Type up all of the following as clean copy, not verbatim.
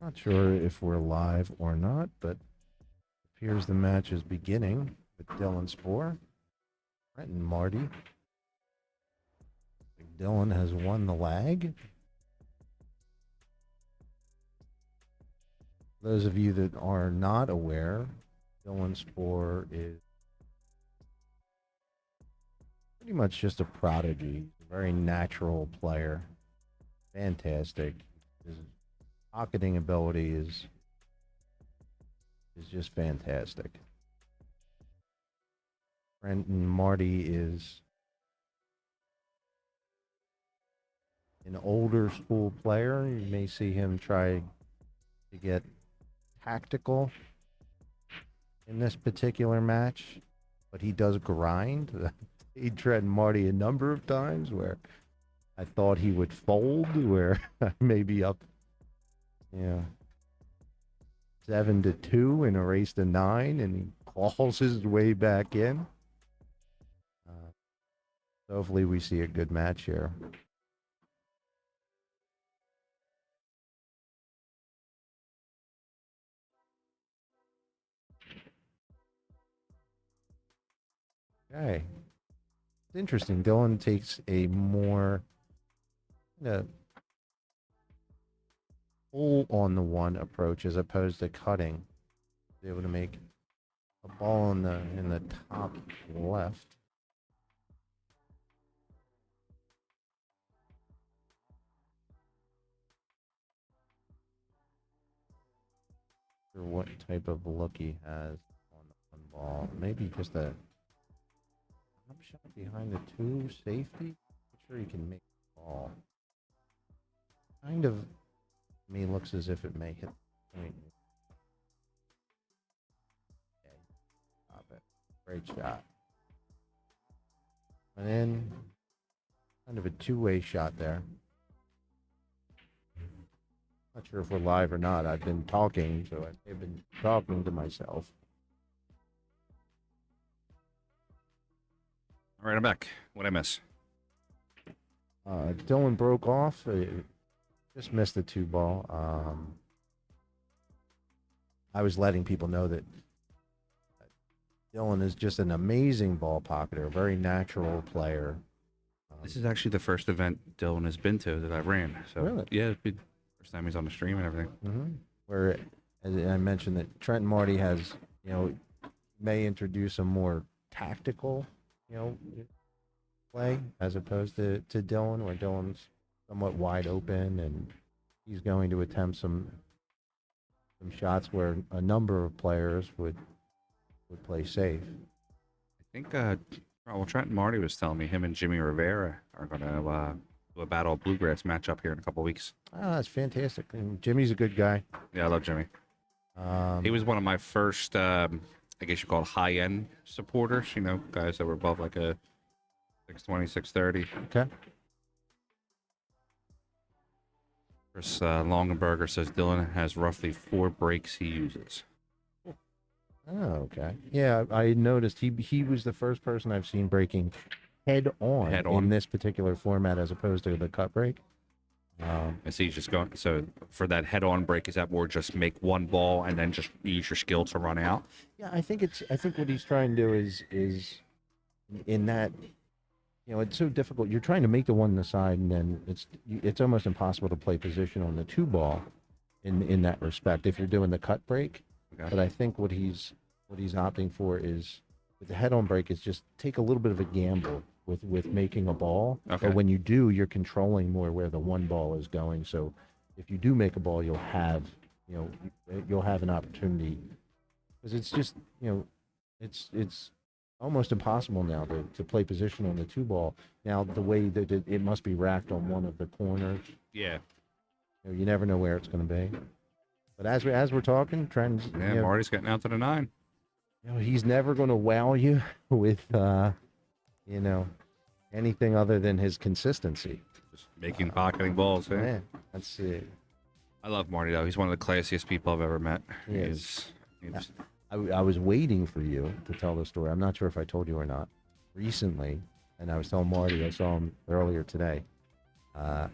Not sure if we're live or not, but it appears the match is beginning with Dylan Spohr, Trenton Marty. Dylan has won the lag. Those of you that are not aware, Dylan Spohr is pretty much just a prodigy. He's a very natural player. Fantastic. His pocketing ability is just fantastic. Trenton Marty is an older school player. You may see him try to get tactical in this particular match, but he does grind. He Trenton Marty a number of times where I thought he would fold, where maybe up, yeah, 7-2 in a race to 9, and he claws his way back in. So hopefully we see a good match here. Okay. It's interesting. Dylan takes a more pull on the one approach as opposed to cutting. Be able to make a ball in the top left. Or what type of look he has on the one ball. Maybe just a top shot behind the two safety. I'm sure he can make the ball. Kind of, to me, looks as if it may hit the point. Okay, stop it. Great shot. And then, kind of a two-way shot there. Not sure if we're live or not. I've been talking, so I've been talking to myself. All right, I'm back. What'd I miss? Dylan broke off. Just missed the two ball. I was letting people know that Dylan is just an amazing ball pocketer, a very natural player. This is actually the first event Dylan has been to that I ran. So Really? yeah, it's been first time he's on the stream and everything. Mm-hmm. Where, as I mentioned, that Trent Marty has, may introduce a more tactical, play as opposed to Dylan, where Dylan's somewhat wide open and he's going to attempt some shots where a number of players would play safe. I think well, Trent and Marty was telling me him and Jimmy Rivera are going to do a battle bluegrass matchup here in a couple weeks. Oh, that's fantastic. And Jimmy's a good guy. Yeah, I love Jimmy. He was one of my first, I guess you call it high-end supporters, guys that were above like a 620, 630. Okay. Chris Longenberger says Dylan has roughly 4 breaks he uses. Oh, okay. Yeah, I noticed he was the first person I've seen breaking head on in this particular format as opposed to the cut break. And so he's just going. So for that head-on break, is that more just make one ball and then just use your skill to run out? Yeah, I think what he's trying to do is in that, it's so difficult. You're trying to make the one on the side, and then it's almost impossible to play position on the two ball in that respect if you're doing the cut break. Okay. But I think what he's opting for is with the head-on break is just take a little bit of a gamble with making a ball. Okay. But when you do, you're controlling more where the one ball is going. So if you do make a ball, you'll have an opportunity, because it's just it's almost impossible now to play position on the two ball. Now the way that it must be racked on one of the corners. Yeah. You never know where it's going to be. But as we're talking, Trent's Marty's getting out to the 9. He's never going to wow you with anything other than his consistency. Just making pocketing balls. Man, that's it. I love Marty though. He's one of the classiest people I've ever met. I was waiting for you to tell the story. I'm not sure if I told you or not. Recently, and I was telling Marty, I saw him earlier today. There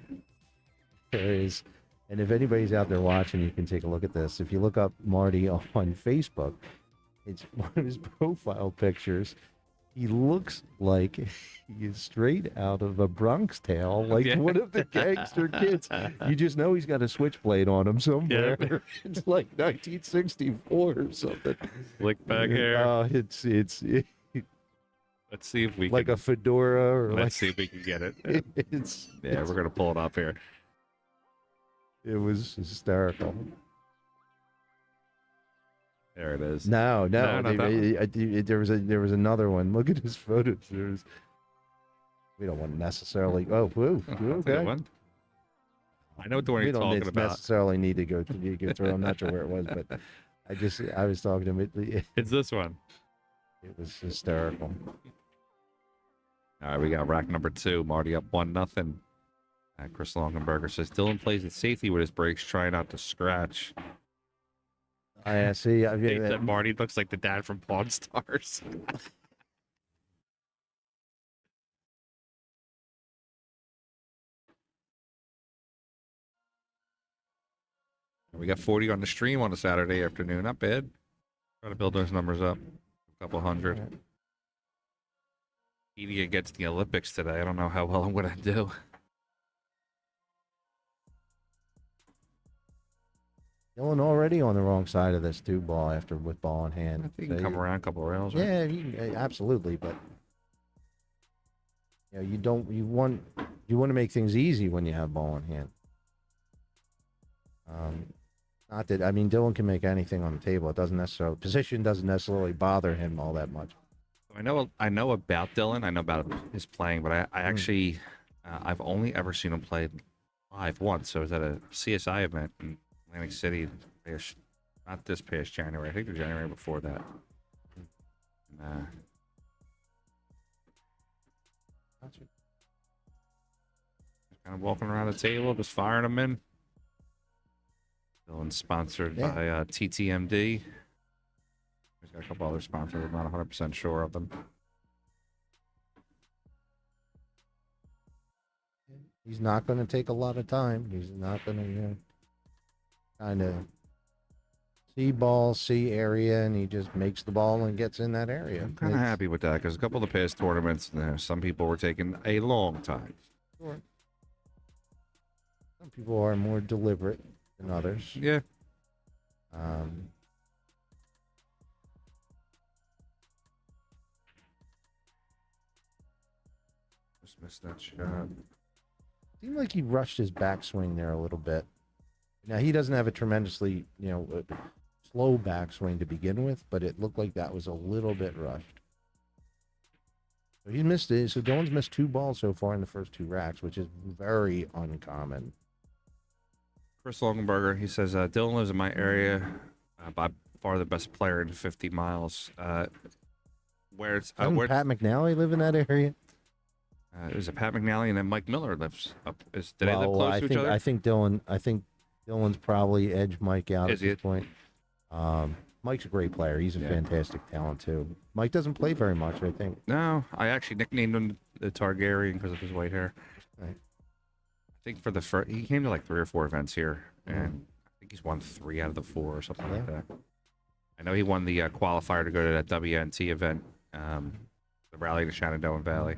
is And if anybody's out there watching, you can take a look at this. If you look up Marty on Facebook, it's one of his profile pictures. He looks like he is straight out of a Bronx Tale, like Yeah. one of the gangster kids. You just know he's got a switchblade on him somewhere. Yeah. It's like 1964 or something. Slick back hair. It's Let's see if we like can. a fedora or Let's see if we can get it. it's We're gonna pull it up here. it was hysterical. There it is. No, No, not that there was another one. Look at his photos. We don't want necessarily. Oh, whoa, That's a good okay. one. I know what the one We you're don't talking about. necessarily need to go through. I'm not sure where it was, but I was talking to him. It's this one. It was hysterical. All right, we got rack number 2. Marty up 1-0. Chris Longenberger says Dylan plays it safely with his breaks, trying not to scratch. I see. I Hey, mean, that Marty looks like the dad from Pawn Stars. We got 40 on the stream on a Saturday afternoon. Not bad. Trying to build those numbers up. A couple hundred. Eating against the Olympics today. I don't know how well I'm going to do. Dylan already on the wrong side of this two ball after with ball in hand. I think he can come around a couple of rails. Right? Yeah, absolutely. But you want to make things easy when you have ball in hand. Not that Dylan can make anything on the table. It doesn't necessarily position doesn't necessarily bother him all that much. I know about Dylan. I know about his playing, but I actually I've only ever seen him play live once. So it was at a CSI event in Atlantic City. Not this past January. I think the January before that. Just kind of walking around the table, just firing them in. Dylan's sponsored by TTMD. He's got a couple other sponsors. I'm not 100% sure of them. He's not going to take a lot of time. He's not going to kind of see ball, see area, and he just makes the ball and gets in that area. I'm kind of happy with that because a couple of the past tournaments, some people were taking a long time. Sure. Some people are more deliberate than others. Yeah. Just missed that shot. Seemed like he rushed his backswing there a little bit. Now he doesn't have a tremendously, slow backswing to begin with, but it looked like that was a little bit rushed. So he missed it. So Dylan's missed 2 balls so far in the first 2 racks, which is very uncommon. Chris Longenberger, he says, Dylan lives in my area, by far the best player in 50 miles. Where Pat McNally live in that area? It was a Pat McNally, and then Mike Miller lives up. Did they live close to each other? I think Dylan's probably edged Mike out at this point. Mike's a great player. He's a fantastic talent too. Mike doesn't play very much, I think. No, I actually nicknamed him the Targaryen because of his white hair. Right. I think for the first, he came to like 3 or 4 events here, and I think he's won 3 out of the 4 or something like that. I know he won the qualifier to go to that WNT event, the rally to Shenandoah Valley.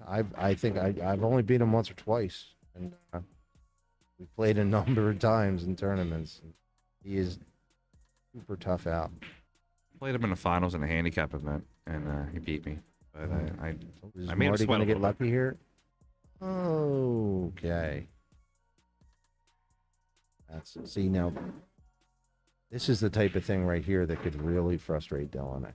I think I've only beat him once or twice, and we played a number of times in tournaments. He is super tough out. Played him in the finals in a handicap event, and he beat me. But I made him Marty sweat gonna a get little lucky here. Okay. See now. This is the type of thing right here that could really frustrate Dylan.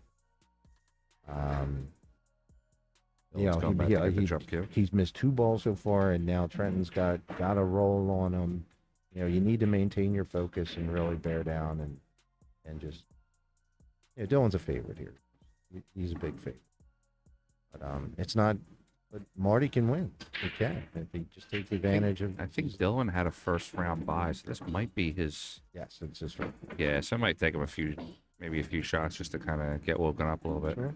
He's missed 2 balls so far, and now Trenton's got a roll on him. You need to maintain your focus and really bear down and just. Dylan's a favorite here. He's a big favorite, but it's not. But Marty can win. He can if he just takes advantage of. I think Dylan had a first round bye, so this might be his. Yes, it's just right. Yeah, so it might take him maybe a few shots just to kind of get woken up a little bit. Sure.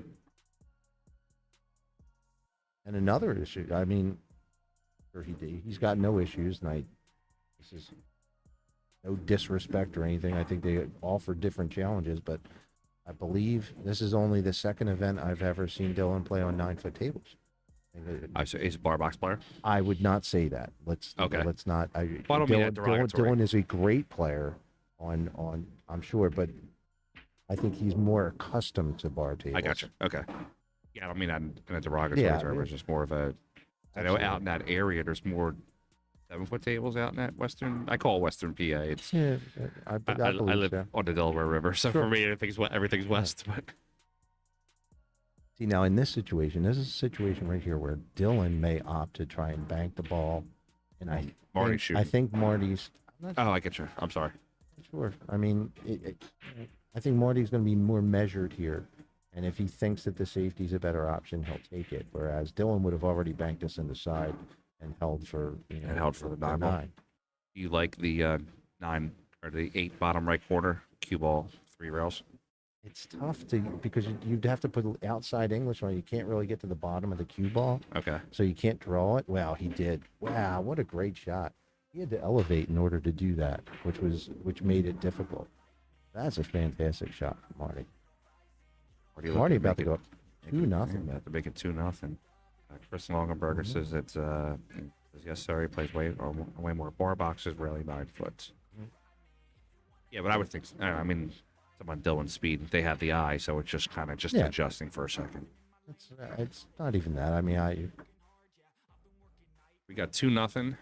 And another issue, he's got no issues, and no disrespect or anything. I think they offer different challenges, but I believe this is only the second event I've ever seen Dylan play on 9-foot tables. So he's a bar box player. I would not say that. Okay. Let's not. Well, I don't mean that derogatory. Dylan is a great player on I'm sure, but I think he's more accustomed to bar tables. I got you. Okay. Yeah, I don't mean that in a derogatory term. It's just more of a. I know out in that area, there's more 7-foot tables out in that western. I call it Western PA. It's Yeah, I live so. on the Delaware River, so Sure. for me, everything's west. But See, now in this situation, this is a situation right here where Dylan may opt to try and bank the ball, and Marty's shooting. I think Marty's. I'm not I get you. I'm sorry. sure. I mean, I think Marty's going to be more measured here, and if he thinks that the safety's a better option, he'll take it. Whereas Dylan would have already banked us in the side and held for the 9 Do you like the 9 or the 8 bottom right corner cue ball 3 rails? It's tough because you'd have to put outside English on it. You can't really get to the bottom of the cue ball. Okay. So you can't draw it. Wow, he did. Wow, what a great shot. He had to elevate in order to do that, which made it difficult. That's a fantastic shot from Marty. Marty about to go up 2-0. About to make it 2-0. Chris Longenberger says it's yes sir, he plays way more bar boxes, rarely 9 foot. Yeah, but I would think I mean on Dylan's speed, they have the eye, so it's just kind of adjusting for a second. It's not even that. I mean, we got 2-0.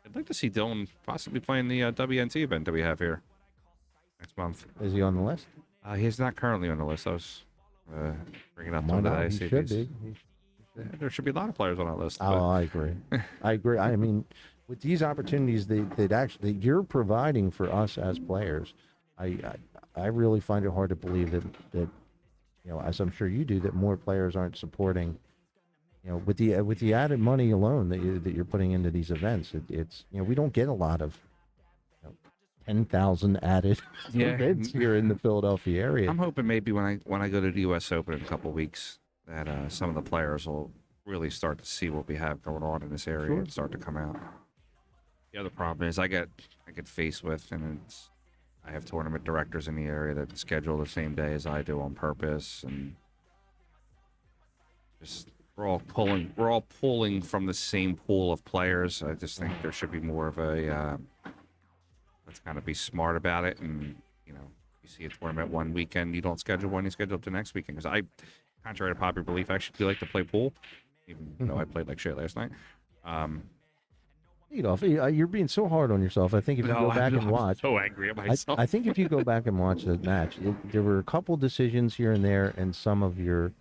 I'd like to see Dylan possibly playing the WNT event that we have here next month. Is he on the list? He's not currently on the list. I was bringing up Why on not? today. He should be. There should be a lot of players on that list. Oh, I agree. I agree. I mean, with these opportunities that you're providing for us as players, I really find it hard to believe that as I'm sure you do, that more players aren't supporting. With the added money alone that you're putting into these events, it's we don't get a lot of 10,000 added events here in the Philadelphia area. I'm hoping maybe when I go to the US Open in a couple of weeks that some of the players will really start to see what we have going on in this area and start to come out. The other problem is I get faced with, and I have tournament directors in the area that schedule the same day as I do on purpose, and just we're all pulling from the same pool of players. I just think there should be more of a let's kind of be smart about it, and you see a tournament one weekend, you don't schedule one, you schedule it the next weekend. Because contrary to popular belief, I actually do like to play pool, even though I played like shit last night. You're being so hard on yourself. I think if you go back and watch, I'm so angry at myself. I think if you go back and watch the match, there were a couple decisions here and there, and some of the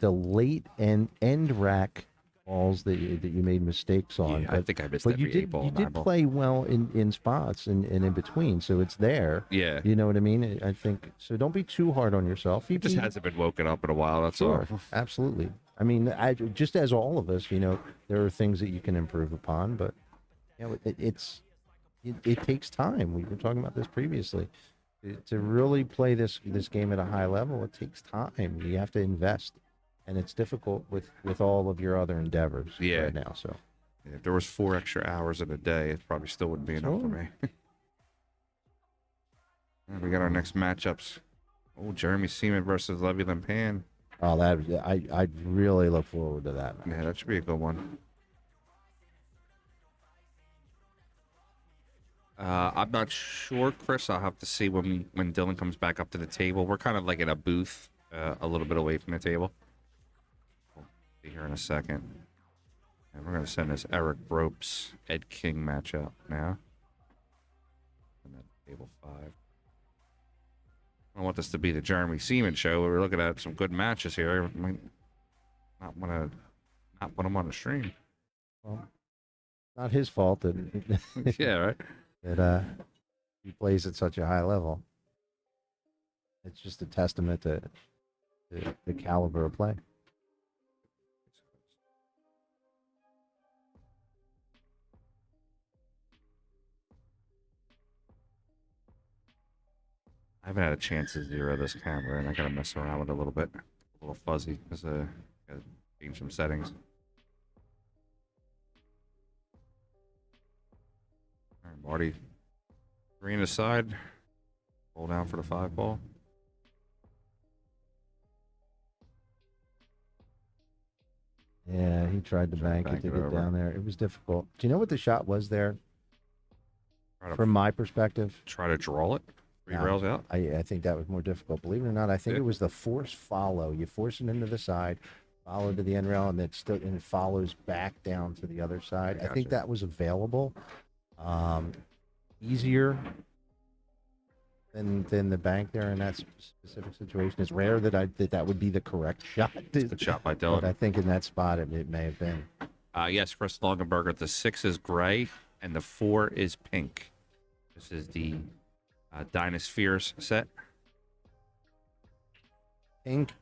late end rack balls that you made mistakes on. Yeah, I think I missed but every 8 ball. You did play well in spots and in between, so it's there. Yeah. You know what I mean? I think so. Don't be too hard on yourself. It just hasn't been woken up in a while. That's all. all. Absolutely. I mean, just as all of us, there are things that you can improve upon, but it takes time. We were talking about this previously. To really play this game at a high level, it takes time. You have to invest, and it's difficult with all of your other endeavors right now. So, if there was 4 extra hours in a day, it probably still wouldn't be enough for me. We got our next matchups. Oh, Jeremy Seaman versus Levy Limpan. Oh, I'd really look forward to that match. Yeah, that should be a good one. I'm not sure, Chris. I'll have to see when Dylan comes back up to the table. We're kind of like in a booth, a little bit away from the table. We'll be here in a second. And we're going to send this Eric Bropes, Ed King matchup now. And then table 5. I don't want this to be the Jeremy Seaman show. We're looking at some good matches here. I might not want to put them on the stream. Well, not his fault that yeah, right. That he plays at such a high level. It's just a testament to the caliber of play. I haven't had a chance to zero this camera, and I gotta mess around with it a little bit. A little fuzzy because I gotta change some settings. Marty, 3 in the side. Roll down for the 5 ball. Yeah, he tried to bank it to get down there. It was difficult. Do you know what the shot was there? From my perspective, try to draw it. 3 rails out. I think that was more difficult. Believe it or not, I think it was the force follow. You force it into the side, follow to the end rail, and it follows back down to the other side. I think that was available. Easier than the bank there in that specific situation. It's rare that would be the correct shot. Good shot by Dylan. But I think in that spot it may have been. Yes, Chris Longenberger. The 6 is gray and the 4 is pink. This is the Dynaspheres set. Pink,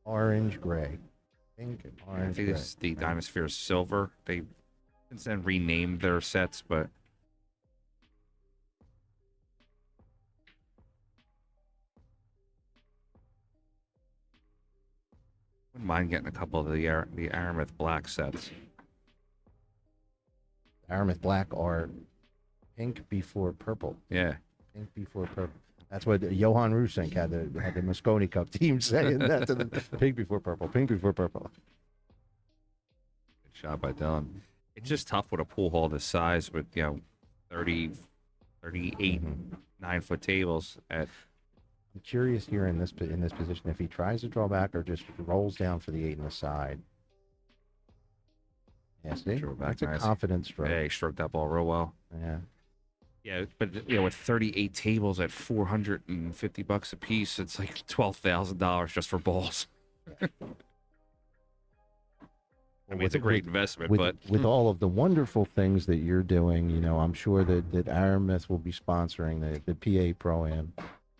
orange, gray. Pink, orange, I think gray. this is the Dynaspheres silver. They since then renamed their sets, but wouldn't mind getting a couple of the Aramith black sets. Aramith black are pink before purple. Yeah. Pink before purple. That's what Johan Rusink had the Mosconi Cup team saying that to the pink before purple, pink before purple. Good shot by Dylan. It's just tough with a pool hall this size with 30, 38, 9-foot tables at. I'm curious here in this position if he tries to draw back or just rolls down for the 8 in the side. Yeah, see? That's a confidence stroke. Yeah, he stroked that ball real well. Yeah. Yeah, but with 38 tables at $450 a piece, it's like $12,000 just for balls. I mean, it's a great investment, but with all of the wonderful things that you're doing, I'm sure that Aramith will be sponsoring the PA Pro-Am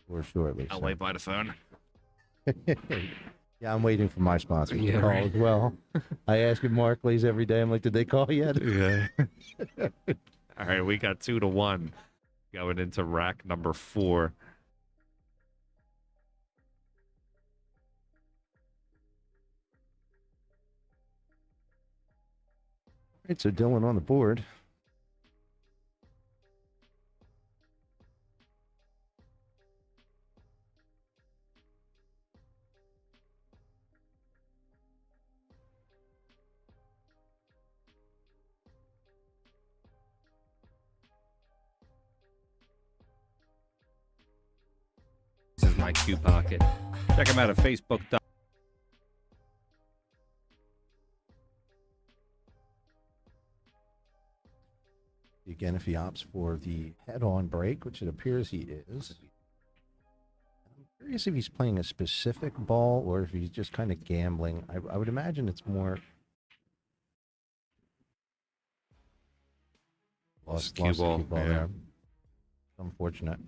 for shortly. I'll wait by the phone. Yeah, I'm waiting for my sponsor to call as well. I ask him Markley's every day. I'm like, did they call yet? Yeah. All right, we got 2-1 going into rack number 4. All right, so Dylan on the board. This is my cue pocket. Check them out at Facebook. Again, if he opts for the head-on break, which it appears he is. I'm curious if he's playing a specific ball or if he's just kind of gambling. I would imagine it's more. Lost the cue ball there. Unfortunate.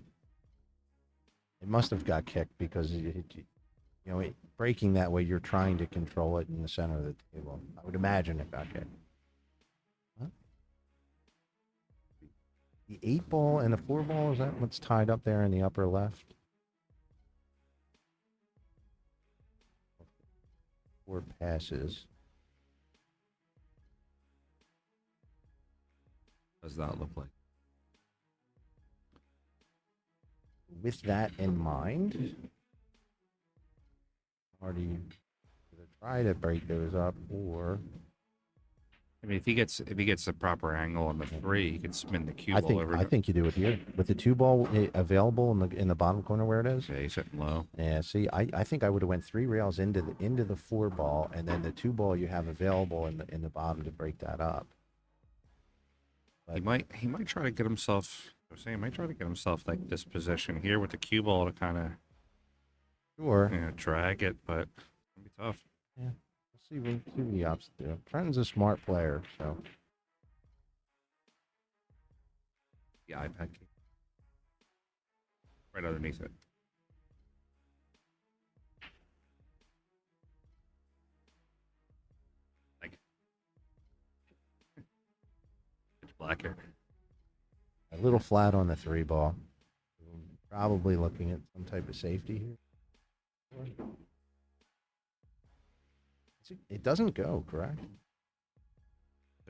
It must have got kicked because breaking that way, you're trying to control it in the center of the table. I would imagine it got kicked. Huh? The 8 ball and the 4 ball, is that what's tied up there in the upper left? 4 passes. Does that look like? With that in mind, Marty either try to break those up or. I mean, if he gets the proper angle on the 3, he can spin the cue ball over. I think you do it here with the 2 ball available in the bottom corner where it is. Yeah, he's hitting low. Yeah, see, I think I would have went 3 rails into the 4 ball, and then the 2 ball you have available in the bottom to break that up. But he might try to get himself. I was saying, he might try to get himself like this position here with the cue ball to kind of drag it, but it's gonna be tough. Yeah, we'll see what the opps do. Trenton's a smart player, so. The iPad key. Right underneath it. Like it's black here. A little flat on the 3 ball. Probably looking at some type of safety here. It doesn't go, correct?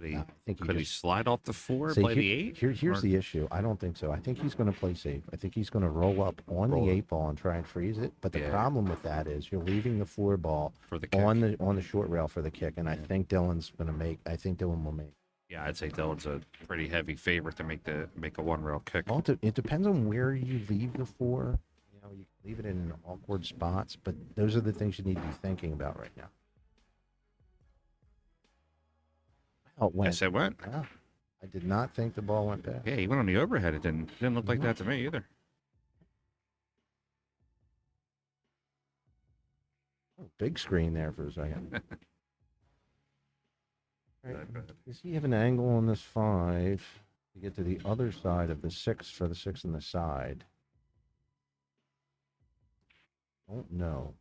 I think Could he slide off the 4, see, play the 8? here's Or- the issue. I don't think so. I think he's going to play safe. I think he's going to roll up on Roll the it. 8 ball and try and freeze it. But the Yeah. problem with that is you're leaving the 4 ball For the kick. on the short rail for the kick, and I think Dylan's going to make. I think Dylan will make. Yeah, I'd say Dylan's a pretty heavy favorite to make a 1 rail kick. Well, it depends on where you leave the 4. You know, you can leave it in awkward spots, but those are the things you need to be thinking about right now. Oh, it went. Yes, it went. Yeah. I did not think the ball went past. Yeah, he went on the overhead. It didn't look like that to me either. Oh, big screen there for a second. Right. Does he have an angle on this 5 to get to the other side of the 6 for the 6 on the side? Don't know.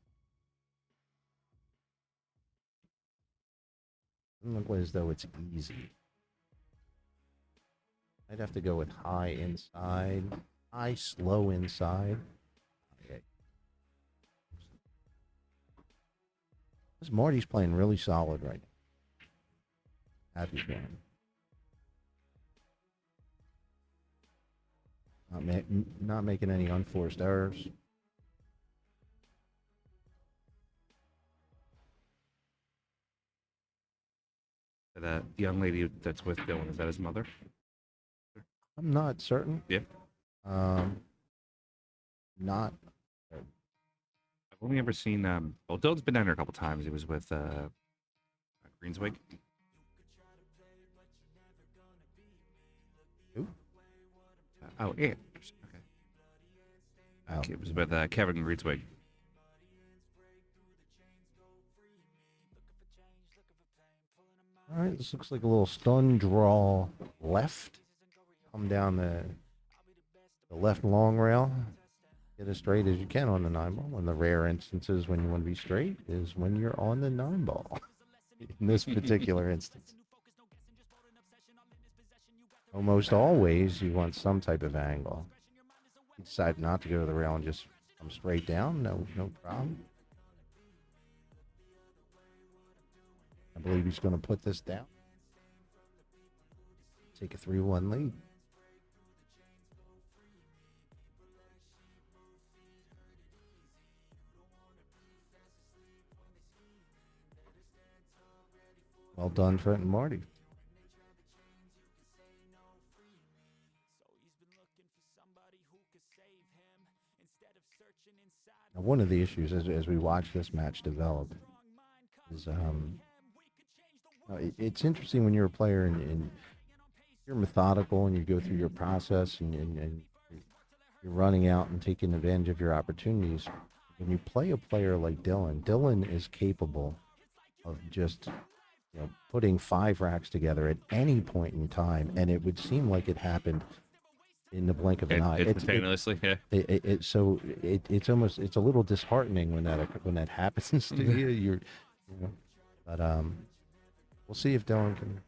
Doesn't look as though it's easy. I'd have to go with high inside, high slow inside. Okay. This Marty's playing really solid right now. Happy for him. Not making any unforced errors. The young lady that's with Dylan, is that his mother? I'm not certain. Yeah. Not. I've only ever seen. Well, Dylan's been down here a couple times. He was with Greenswig. Who? Oh, yeah. Okay. Oh. It was with Kevin Greenswig. All right, this looks like a little stun draw left. Come down the left long rail. Get as straight as you can on the 9 ball. One of the rare instances when you want to be straight is when you're on the 9 ball. In this particular instance. Almost always you want some type of angle. You decide not to go to the rail and just come straight down, no problem. I believe he's going to put this down. Take a 3-1 lead. Well done, Trenton Marty. Now, one of the issues as we watch this match develop is it's interesting when you're a player and you're methodical and you go through your process and you're running out and taking advantage of your opportunities. When you play a player like Dylan is capable of just putting 5 racks together at any point in time, and it would seem like it happened in the blink of an eye. Instantaneously, yeah. It's a little disheartening when that happens to you. But we'll see if Dylan can.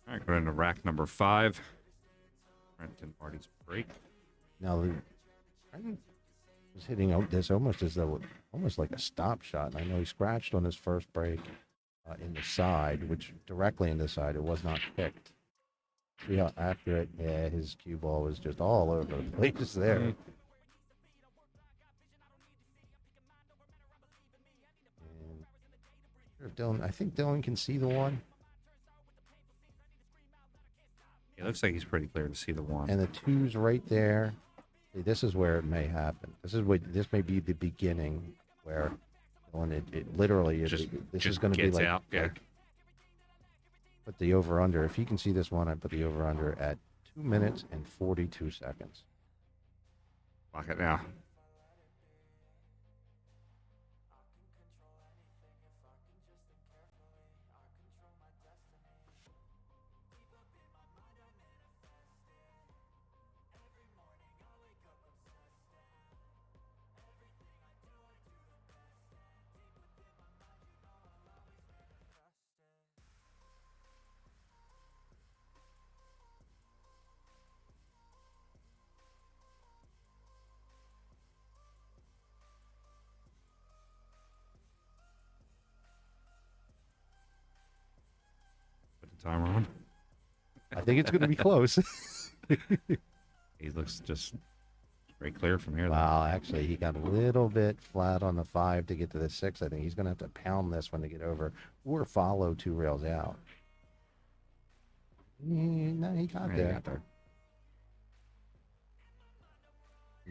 All right, going into rack number 5. Trenton Marty's break. Now, Trenton was hitting out this almost as though almost like a stop shot. And I know he scratched on his first break in the side, which directly in the side, it was not picked. See how accurate? Yeah, his cue ball was just all over the place there. And I think Dylan can see the 1. It looks like he's pretty clear to see the 1. And the 2's right there. See, this is where it may happen. This may be the beginning where it literally is. This is going to be like, out. Yeah. Like put the over under. If you can see this one, I put the over under at 2 minutes and 42 seconds. Lock it now. timer on. I think it's going to be close. He looks just straight clear from here. Wow, actually, he got a little bit flat on the 5 to get to the 6. I think he's going to have to pound this one to get over or follow 2 rails out. No, he got Yeah, there. he got there.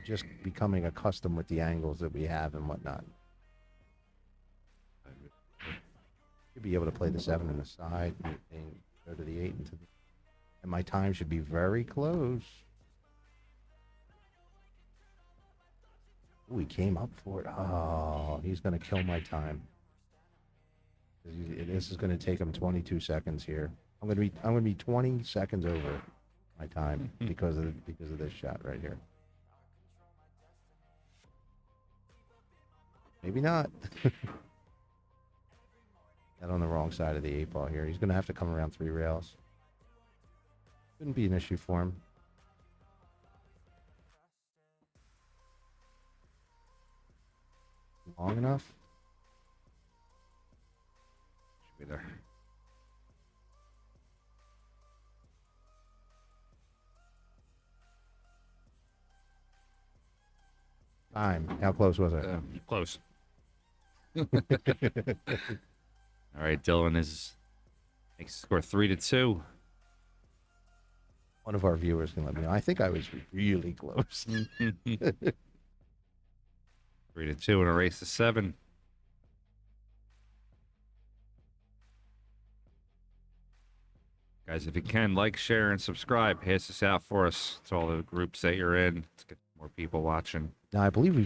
Just becoming accustomed with the angles that we have and whatnot. Should be able to play the 7 on the side and go to the 8 and my time should be very close. Ooh, he came up for it. Oh, he's going to kill my time. This is going to take him 22 seconds here. I'm going to be 20 seconds over my time because of this shot right here. Maybe not. Got on the wrong side of the 8 ball here. He's going to have to come around 3 rails. Shouldn't be an issue for him. Long enough? Should be there. Time. How close was it? Close. All right, Dylan makes the score 3-2. One of our viewers can let me know. I think I was really close. 3-2 in a race to 7. Guys, if you can, like, share, and subscribe. Pass this out for us to all the groups that you're in. Let's get more people watching. Now I believe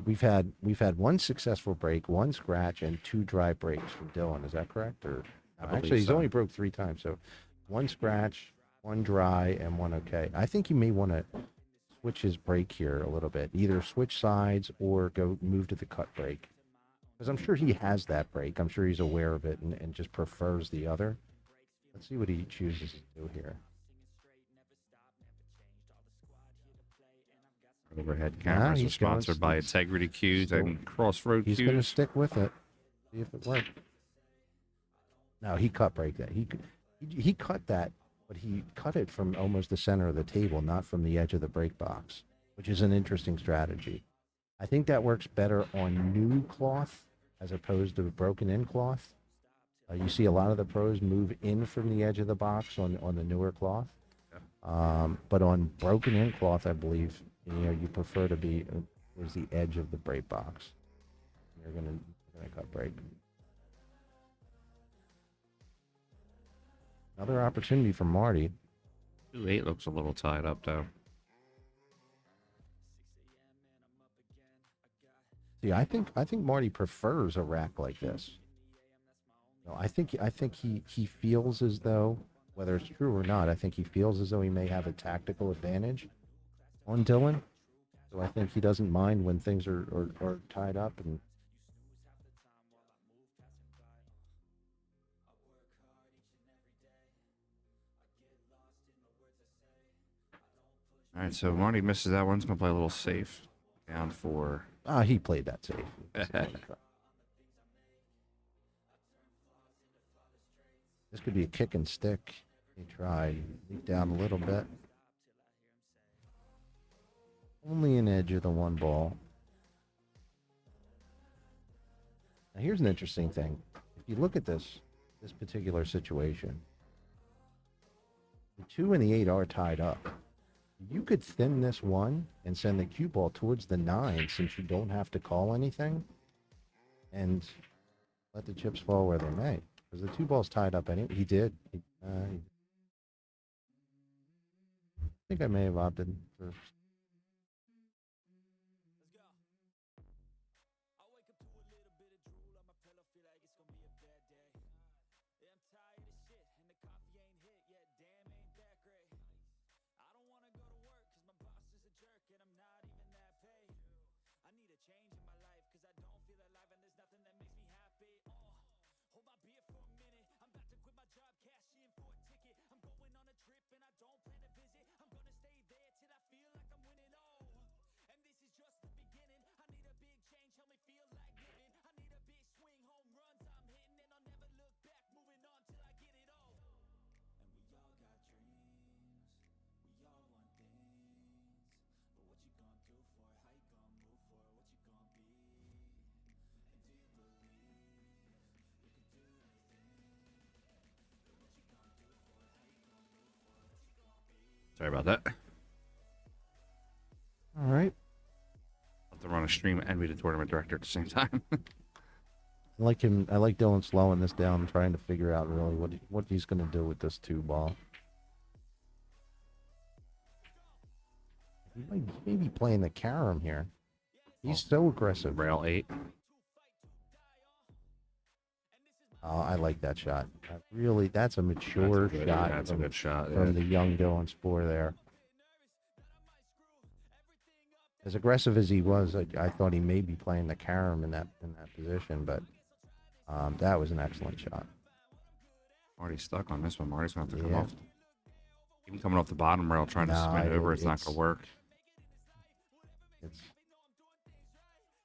we've had 1 successful break, 1 scratch, and 2 dry breaks from Dylan. Is that correct? Or actually, he's only broke 3 times. So 1 scratch, 1 dry, and 1 okay. I think he may want to switch his break here a little bit. Either switch sides or move to the cut break. Because I'm sure he has that break. I'm sure he's aware of it and just prefers the other. Let's see what he chooses to do here. Overhead cameras are sponsored by Integrity Cues and Crossroad Cues. He's going to stick with it. See if it works. No, he cut break that. He cut that, but he cut it from almost the center of the table, not from the edge of the break box, which is an interesting strategy. I think that works better on new cloth as opposed to broken in cloth. You see a lot of the pros move in from the edge of the box on the newer cloth. But on broken in cloth, I believe, you prefer to be towards the edge of the break box. You're gonna cut break. Another opportunity for Marty. 2-8 looks a little tied up though. See, I think Marty prefers a rack like this. No, I think he feels as though, whether it's true or not, I think he feels as though he may have a tactical advantage on Dylan. So I think he doesn't mind when things are tied up. And All right, so Marty misses that one. He's going to play a little safe. Down for... he played that safe. This could be a kick and stick. He tried. Leak down a little bit. Only an edge of the 1 ball. Now here's an interesting thing. If you look at this particular situation, the 2 and the 8 are tied up. You could thin this 1 and send the cue ball towards the 9 since you don't have to call anything and let the chips fall where they may. Because the 2 ball's tied up anyway. He did. I think I may have opted for... Sorry about that. All right. Have to run a stream and be the tournament director at the same time. I like him. I like Dylan slowing this down, trying to figure out really what he's going to do with this 2-ball. He may be playing the carom here. He's so aggressive. Rail 8. Oh, I like that shot. That's a mature shot. That's a good shot. From the young Dylan Spohr there. As aggressive as he was, I thought he may be playing the carom in that position, but that was an excellent shot. Marty's stuck on this one. Marty's going to have to come off. Even coming off the bottom rail, trying to spin over, it's not going to work.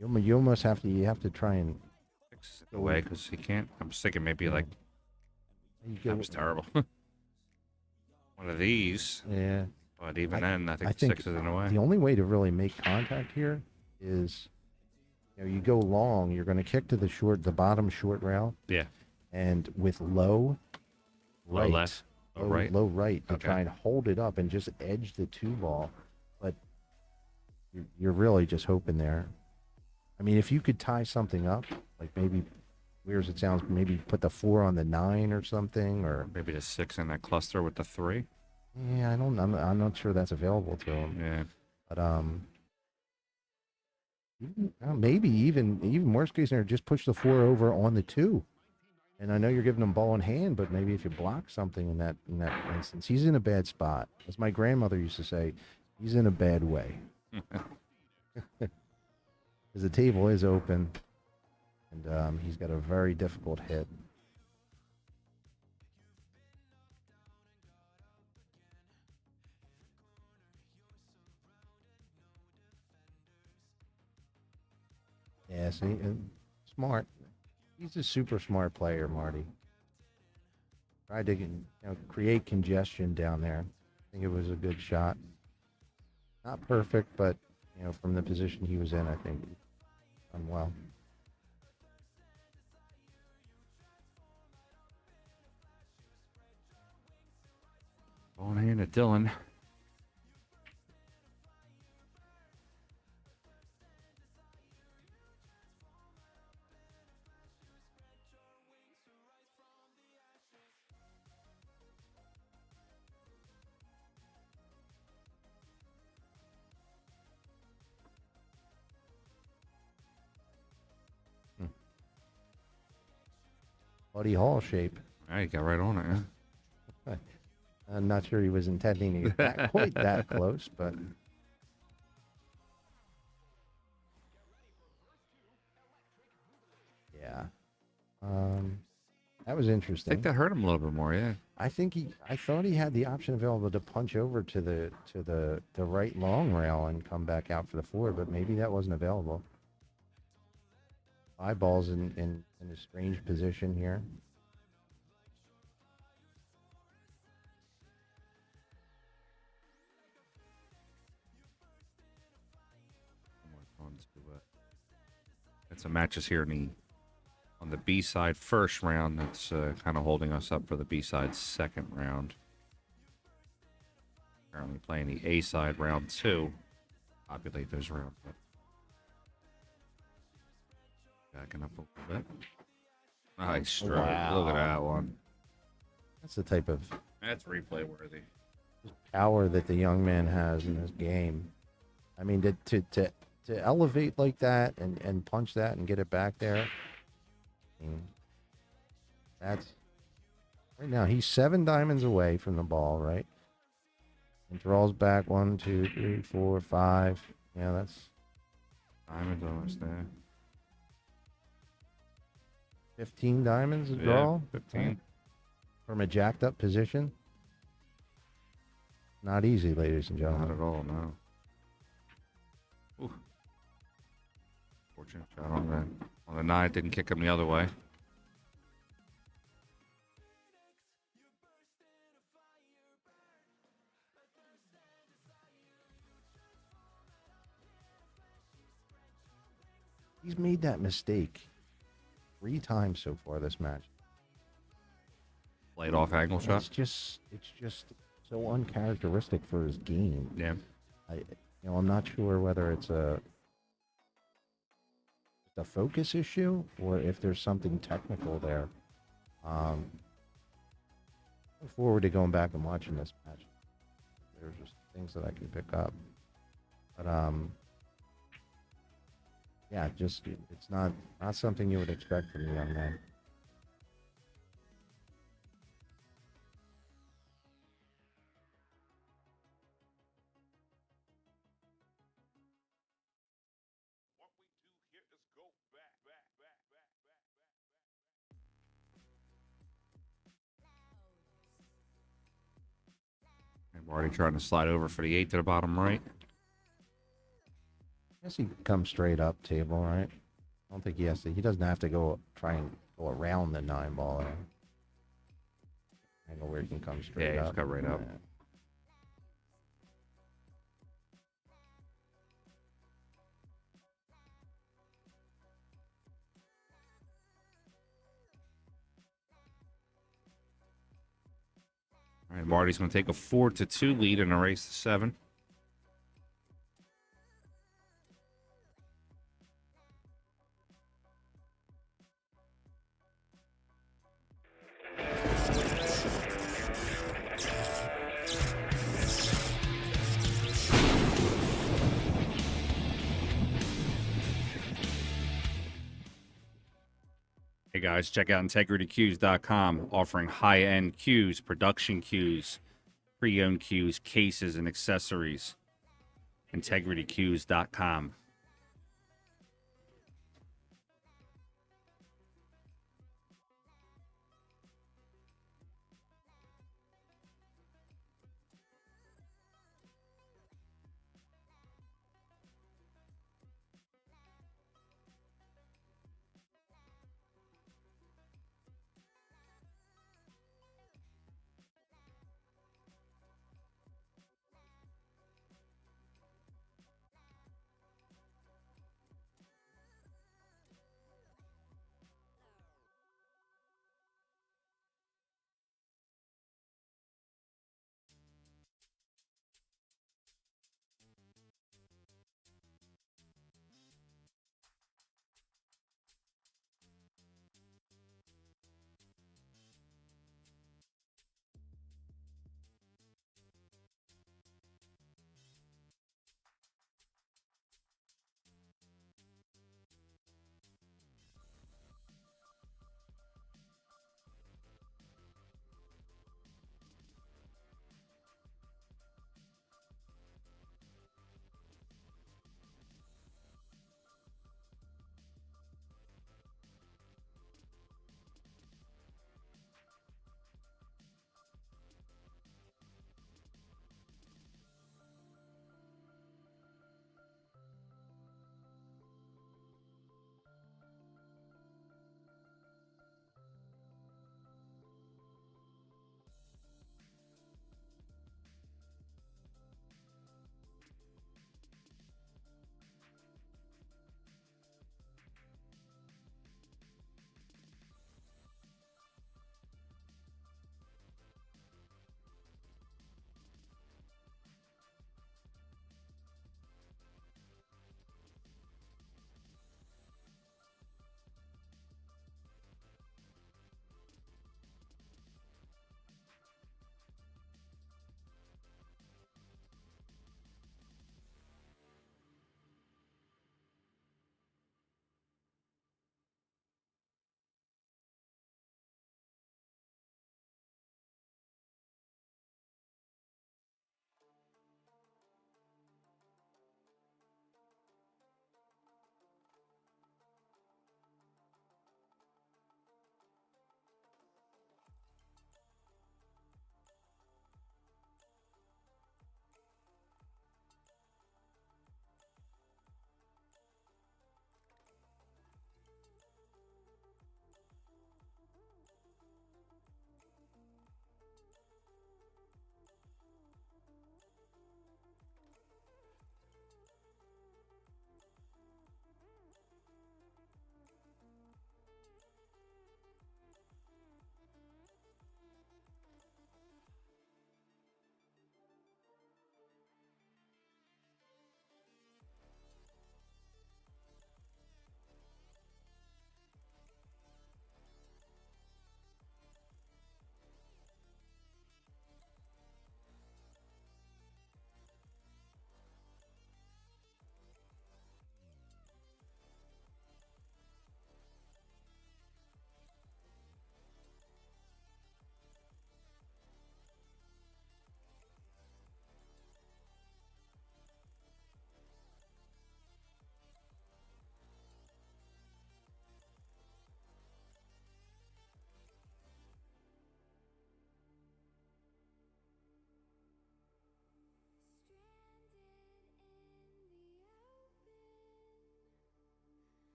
You almost have to try and fix it away because he can't. I'm just thinking maybe like that was terrible. One of these. Yeah. But even then, I think 6 is in the way. The only way to really make contact here is, you go long. You're going to kick to the bottom short rail. Yeah. And with low right, left, low right to try and hold it up and just edge the 2-ball. But you're really just hoping there. I mean, if you could tie something up, like maybe, weird as it sounds, maybe put the 4 on the 9 or something, or maybe the 6 in that cluster with the 3. Yeah, I'm not sure that's available to him. Yeah. But maybe even worst case scenario, just push the 4 over on the 2. And I know you're giving him ball in hand, but maybe if you block something in that instance, he's in a bad spot. As my grandmother used to say, he's in a bad way. Because the table is open, and he's got a very difficult hit. Yeah, see, smart. He's a super smart player, Marty. Tried to create congestion down there. I think it was a good shot. Not perfect, but from the position he was in, I think done well. Ball in hand at Dylan. Buddy Hall shape. He got right on it, yeah. I'm not sure he was intending to get quite that close, but yeah, that was interesting. I think that hurt him a little bit more, yeah. I thought he had the option available to punch over to the right long rail and come back out for the 4, but maybe that wasn't available. 5 balls in a strange position here. Got some matches here on the B side first round. That's kind of holding us up for the B side second round. Currently playing the A side round 2. Populate those rounds. But backing up a little bit. Nice stroke. Wow. Look at that one. That's the type of That's replay worthy. power that the young man has in this game. I mean, to elevate like that and punch that and get it back there. I mean, that's right now. He's 7 diamonds away from the ball, right? And draws back 1, 2, 3, 4, 5. Yeah, that's Diamond's almost there. 15 diamonds a draw. 15. From a jacked up position. Not easy, ladies and Not gentlemen. at all, no. Ooh. Fortunate shot on the 9. Didn't kick him the other way. He's made that mistake 3 times so far this match. Played off angle shot. It's just so uncharacteristic for his game. Yeah. I'm not sure whether it's a focus issue or if there's something technical there. Look forward to going back and watching this match. There's just things that I can pick up, but yeah, just it's not something you would expect from a young man. And Marty trying to slide over for the 8 to the bottom right. I guess he comes straight up table, right? I don't think he has to. He doesn't have to try and go around the 9 ball there. Angle where he can come straight Yeah, up. just got right up. Yeah. All right, Marty's going to take a 4-2 lead in a race to 7. Hey guys, check out integritycues.com, offering high-end cues, production cues, pre-owned cues, cases, and accessories. integritycues.com.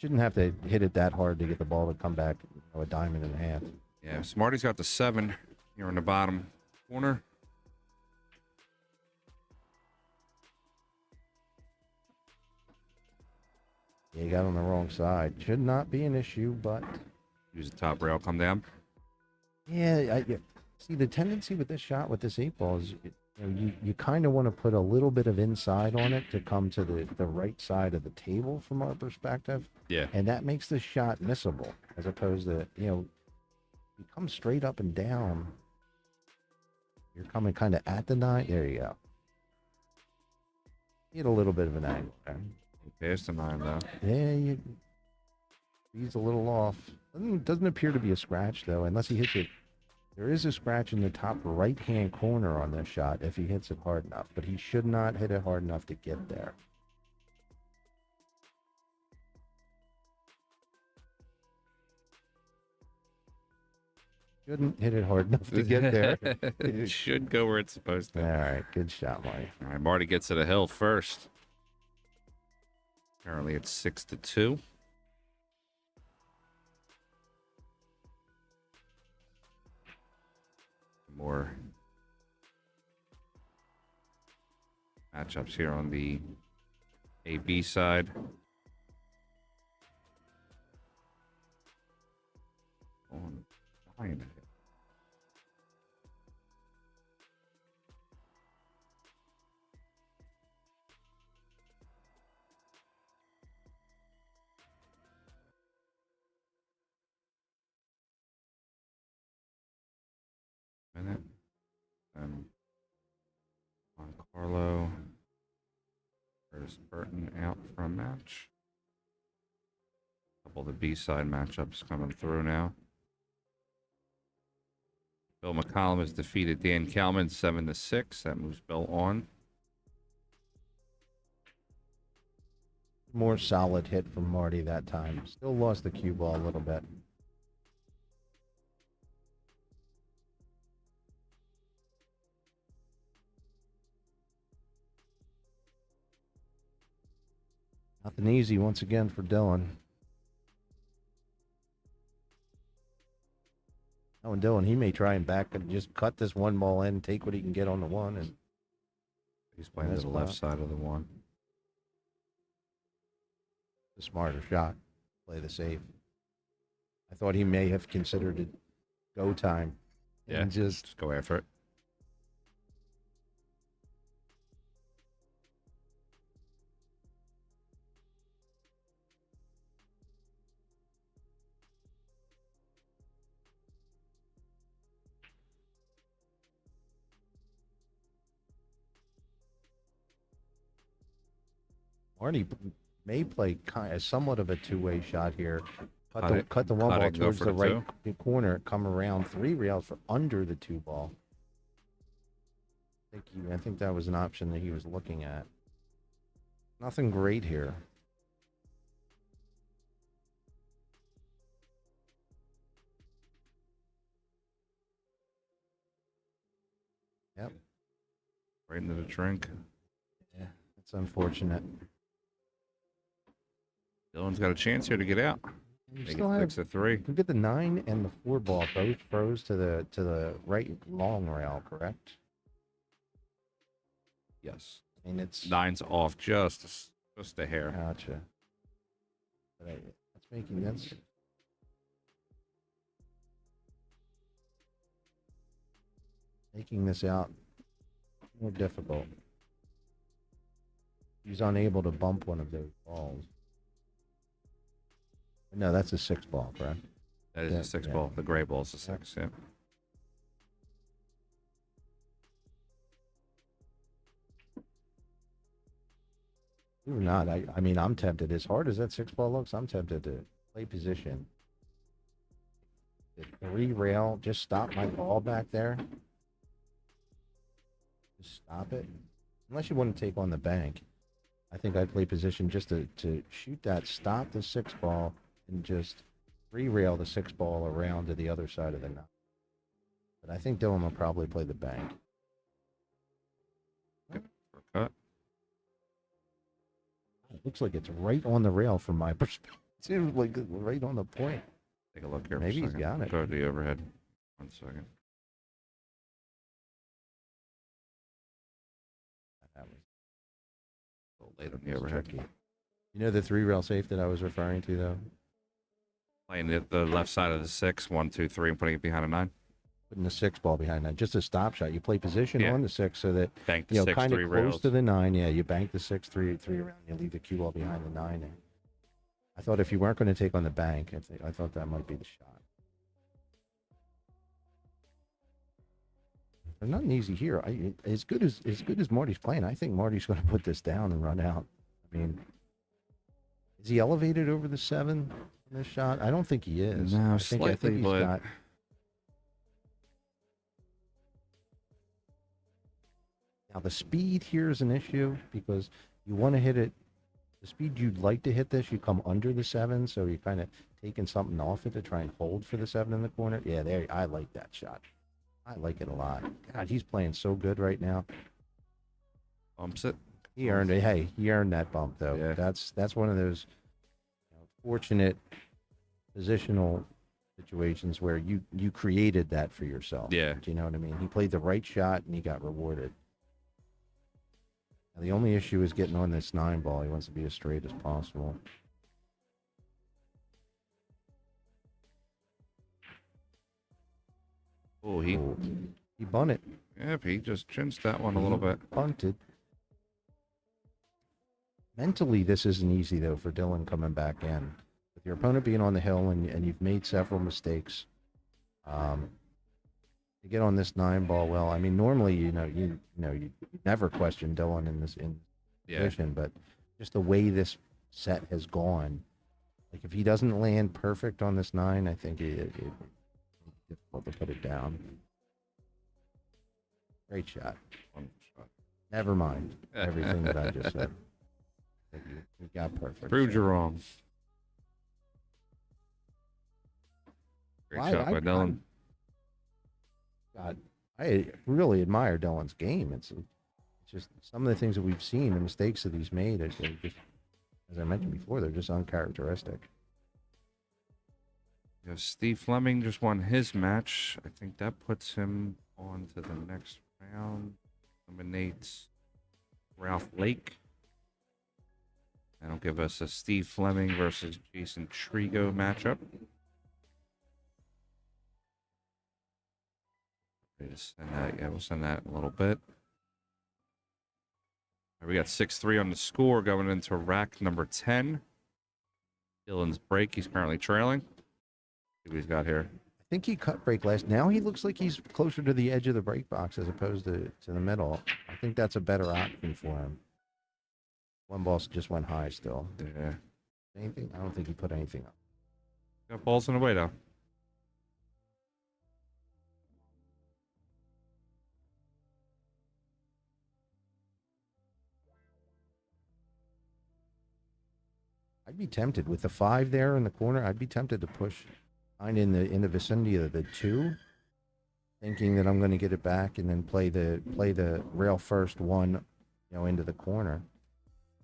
Shouldn't have to hit it that hard to get the ball to come back a diamond and a half. Yeah, so Marty's got the 7 here in the bottom corner. Yeah, you got on the wrong side. Should not be an issue, but Use the top rail, come down. yeah, see the tendency with this shot with this 8 ball is you kind of want to put a little bit of inside on it to come to the right side of the table from our perspective. Yeah. And that makes the shot missable as opposed to, you come straight up and down. You're coming kind of at the 9. There you go. Get a little bit of an angle there. Past the 9, though. Yeah, he's a little off. Doesn't appear to be a scratch, though, unless he hits it. There is a scratch in the top right-hand corner on this shot if he hits it hard enough, but he should not hit it hard enough to get there. Shouldn't hit it hard enough to get there. It should go where it's supposed to. All right, good shot, Marty. All right, Marty gets to the hill first. Apparently it's 6-2. More matchups here on the AB side. On behind it. Minute. Juan Carlo. There's Burton out from match. Couple of the B side matchups coming through now. Bill McCollum has defeated Dan Kalman 7-6. That moves Bill on. More solid hit from Marty that time. Still lost the cue ball a little bit. Nothing easy once again for Dylan. Oh, and Dylan, he may try and back and just cut this 1 ball in, take what he can get on the 1, and He's playing to the left side of the 1. the smarter shot. Play the safe. I thought he may have considered it go time. Yeah, And just go after it. Marty may play somewhat of a two-way shot here. Cut Cut the 1 cut ball it, go towards for the the right corner, come around 3 rails for under the 2 ball. I think that was an option that he was looking at. Nothing great here. Yep. Right into the drink. Yeah, that's unfortunate. Dylan's got a chance here to get out. You Make still it have 6-3. you get the 9 and the 4 ball both froze to the right long rail, correct? Yes. I mean it's 9's off just a hair. gotcha. But that's making this out more difficult. He's unable to bump one of those balls. No, that's a 6 ball, correct? That is Yeah, a 6 yeah. ball. The gray ball's a 6. Yeah. You're not. I mean, I'm tempted. As hard as that 6 ball looks, I'm tempted to play position. The 3 rail, just stop my ball back there. Just stop it. Unless you want to take on the bank. I think I'd play position just to shoot that, stop the 6 ball, and just 3 rail the 6 ball around to the other side of the knot. But I think Dylan will probably play the bank. Cut. It looks like it's right on the rail from my perspective. Seems like right on the point. Take a look here. Maybe for a he's second. got it. Go to the overhead. 1 second. That was A little late on the overhead. tricky. You know the 3-rail safe that I was referring to, though? Playing the left side of the 6, 1, 2, 3, and putting it behind a 9. Putting the 6 ball behind that. Just a stop shot. You play position Yeah. on the 6 so that, Bank the you know, 6, kind of 3 close rails. to the 9. Yeah, you bank the 6, 3 around. You leave the cue ball behind the 9. And I thought if you weren't going to take on the bank, I thought that might be the shot. There's nothing easy here. As good as Marty's playing, I think Marty's going to put this down and run out. I mean, is he elevated over the 7 in this shot? I don't think he is. No, I think slightly, he's but got. Now the speed here is an issue because you want to hit it. The speed you'd like to hit this, you come under the 7, so you're kind of taking something off it to try and hold for the 7 in the corner. Yeah, there. I like that shot. I like it a lot. God, he's playing so good right now. bumps it. He earned it. Hey, he earned that bump though. Yeah. That's one of those fortunate positional situations where you created that for yourself. Yeah. Do you know what I mean? He played the right shot and he got rewarded. Now, the only issue is getting on this 9 ball. He wants to be as straight as possible. Oh, he bunted. Yep, he just cinched that one a little bit. Bunted. Mentally, this isn't easy, though, for Dylan coming back in. With your opponent being on the hill and you've made several mistakes, to get on this 9 ball, well, I mean, normally, you never question Dylan in this position, but just the way this set has gone, like if he doesn't land perfect on this 9, I think it's difficult to put it down. Great shot. Wonderful shot. Never mind everything that I just said. You got perfect. Proved you wrong. Great shot by Dylan. God, I really admire Dylan's game. It's just some of the things that we've seen, the mistakes that he's made, just, as I mentioned before, they're just uncharacteristic. Yeah, Steve Fleming just won his match. I think that puts him on to the next round. Eliminates Ralph Lake. That'll give us a Steve Fleming versus Jason Trigo matchup. Ready to send that? Yeah, we'll send that in a little bit. All right, we got 6-3 on the score going into rack number 10. Dylan's break. He's currently trailing. See what he's got here. I think he cut break last. Now he looks like he's closer to the edge of the break box as opposed to the middle. I think that's a better option for him. One ball just went high still. Yeah. Anything? I don't think he put anything up. Got balls in the way, though. I'd be tempted with the 5 there in the corner. I'd be tempted to push 9 in the vicinity of the 2, thinking that I'm going to get it back and then play the rail first 1, into the corner.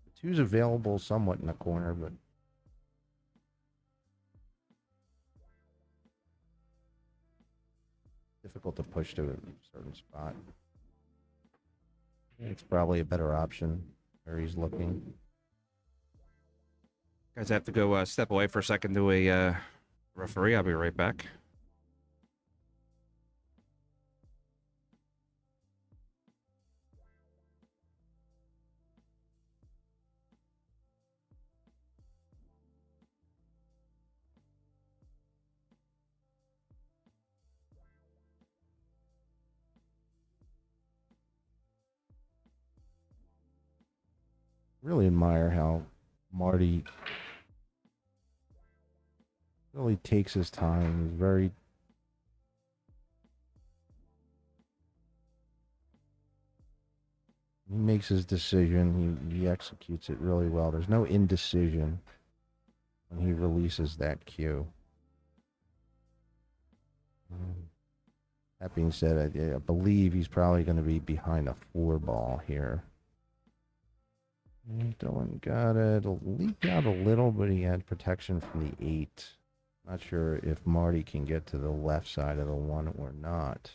The 2's available somewhat in the corner, but difficult to push to a certain spot. It's probably a better option where he's looking. Guys, I have to go step away for a second to a referee. I'll be right back. Really admire how Marty really takes his time. He's very he makes his decision. He executes it really well. There's no indecision when he releases that cue. That being said, I believe he's probably going to be behind a 4 ball here. And Dylan got it. Leaked out a little, but he had protection from the 8. Not sure if Marty can get to the left side of the 1 or not.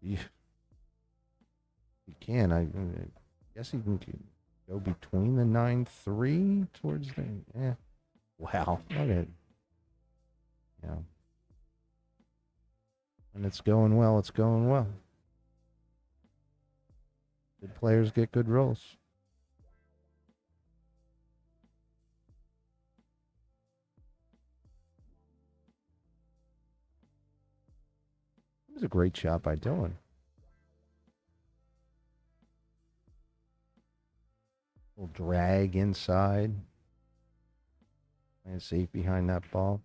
You can. I guess he can go between the 9-3 towards the. Yeah. Wow. Look at. Yeah. And it's going well. It's going well. Good players get good rolls. It was a great shot by Dylan. Little drag inside. And safe behind that ball.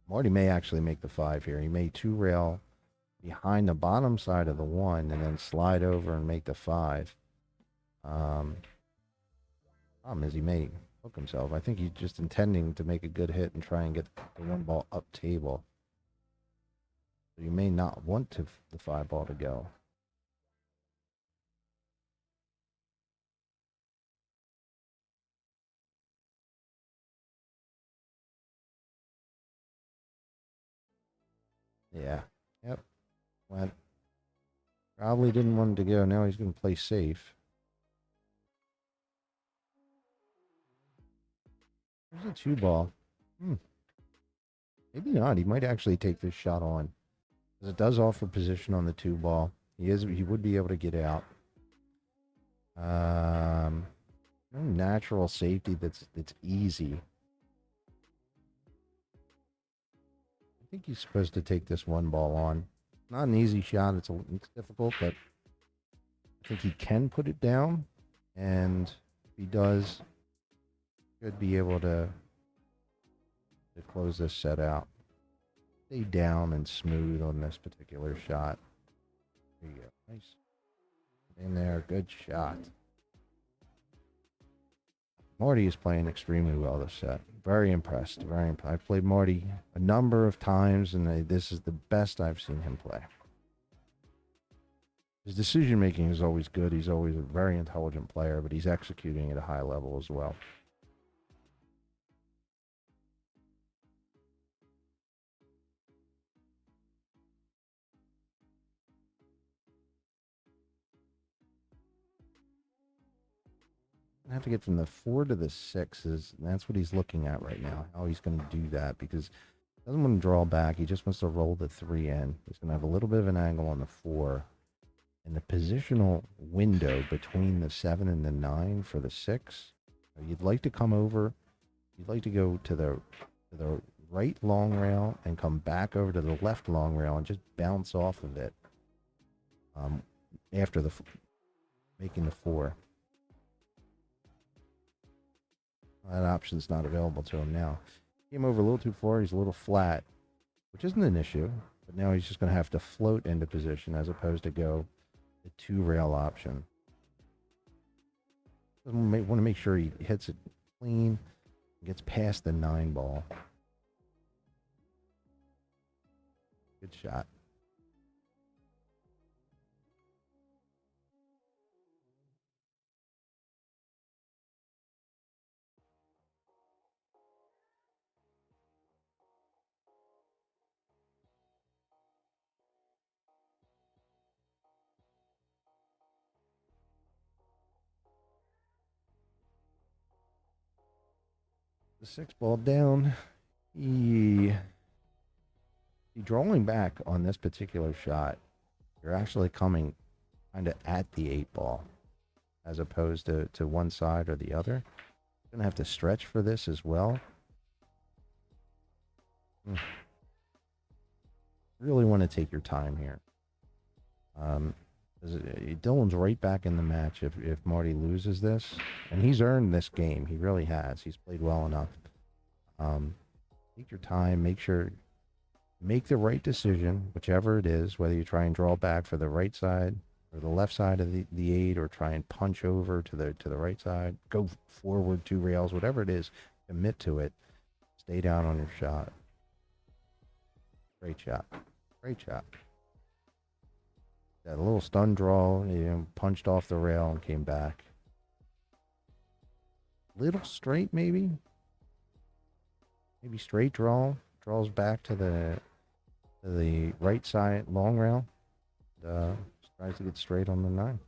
Marty may actually make the 5 here. He may 2-rail behind the bottom side of the 1 and then slide over and make the 5. Problem is he may hook himself. I think he's just intending to make a good hit and try and get the 1 ball up table. So you may not want to the 5 ball to go. Yeah. Yep. Went. Probably didn't want to go. Now he's going to play safe. There's a 2 ball. Maybe not. He might actually take this shot on. Because it does offer position on the 2 ball. He would be able to get out. No natural safety that's easy. I think he's supposed to take this 1 ball on. Not an easy shot. It's difficult, but I think he can put it down. And if he does, should be able to close this set out. Stay down and smooth on this particular shot. There you go. Nice. In there. Good shot. Marty is playing extremely well this set. Very impressed. Very impressed. I've played Marty a number of times, and this is the best I've seen him play. His decision making is always good. He's always a very intelligent player, but he's executing at a high level as well. I have to get from the 4 to the 6s. That's what he's looking at right now. How he's going to do that, because he doesn't want to draw back. He just wants to roll the 3 in. He's going to have a little bit of an angle on the 4. And the positional window between the 7 and the 9 for the 6, you'd like to come over. You'd like to go to the right long rail and come back over to the left long rail and just bounce off of it after making the 4. That option's not available to him now. Came over a little too far. He's a little flat, which isn't an issue. But now he's just going to have to float into position as opposed to go the 2-rail option. Want to make sure he hits it clean and gets past the 9 ball. Good shot. The 6 ball down. He drawing back on this particular shot. You're actually coming kind of at the 8 ball as opposed to one side or the other. You're going to have to stretch for this as well. Really want to take your time here. Dylan's right back in the match if Marty loses this. And he's earned this game. He really has. He's played well enough. Take your time. Make the right decision, whichever it is, whether you try and draw back for the right side or the left side of the 8, or try and punch over to the right side, go forward 2 rails, whatever it is, commit to it. Stay down on your shot. Great shot. Great shot. That little stun draw, punched off the rail and came back. Little straight, maybe. Maybe straight draw. Draws back to the right side long rail. Tries to get straight on the 9.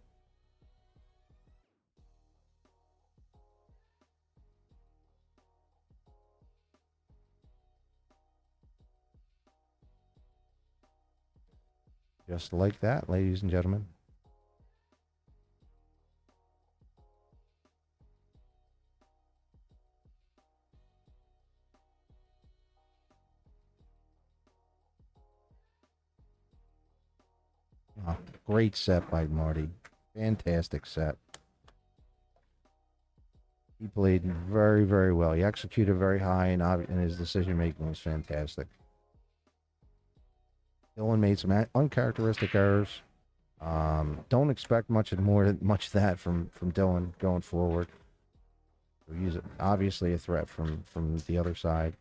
Just like that, ladies and gentlemen. Oh, great set by Marty. Fantastic set. He played very, very well. He executed very high, and his decision making was fantastic. Dylan made some uncharacteristic errors. Don't expect much of that from Dylan going forward. He's obviously a threat from the other side.